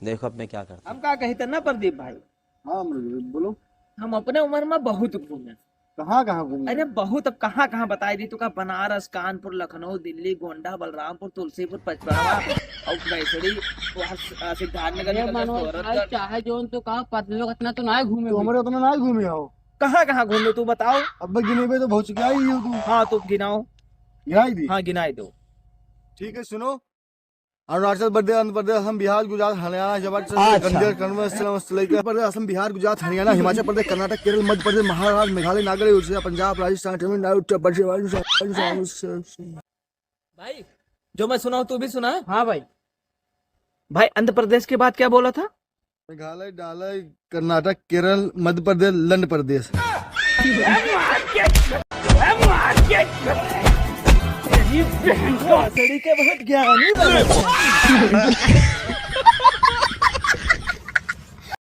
देखो अब मैं क्या करता हम का कहते ना प्रदीप भाई, हाँ बोलो। हम अपने उम्र में बहुत घूमे। कहाँ कहाँ घूमे? अरे बहुत, अब कहाँ कहाँ बताई दी तुका, बनारस, कानपुर, लखनऊ, दिल्ली, गोंडा, बलरामपुर, तुलसीपुर, पचपरवा और बैसड़ी, वहाँ सिद्धार्थनगर, अरे निकल गए, मनोज भाई सूरतगढ़। चाहे जोन तो कहा पतले लोग इतना तो ना घूमे तो हमारे उतना ना घूमे आओ। कहाँ कहाँ घूमे तू बताओ। अब गिने पे तो बहुत चुका ही हो तू। हाँ तो गिनाओ। गिनाई दी। हाँ गिनाई दो। ठीक है सुनो, अरुणाचल प्रदेश, आंध्र प्रदेश, असम, बिहार, गुजरात, हरियाणा, जबलपुर, चंडीगढ़, कन्या, असम, बिहार, गुजरात, हरियाणा, हिमाचल प्रदेश, कर्नाटक, केरल, मध्य प्रदेश, महाराष्ट्र, मेघालय, नागालैंड, उड़ीसा, पंजाब, राजस्थान, तमिलनाडु, उत्तर प्रदेश। भाई जो मैं सुना हूँ तू भी सुना है। हाँ भाई भाई आंध्र प्रदेश के बाद क्या बोला था? मेघालय, डालय, कर्नाटक, केरल, मध्य प्रदेश, लंड प्रदेश। के बहुत ज्ञानी बने।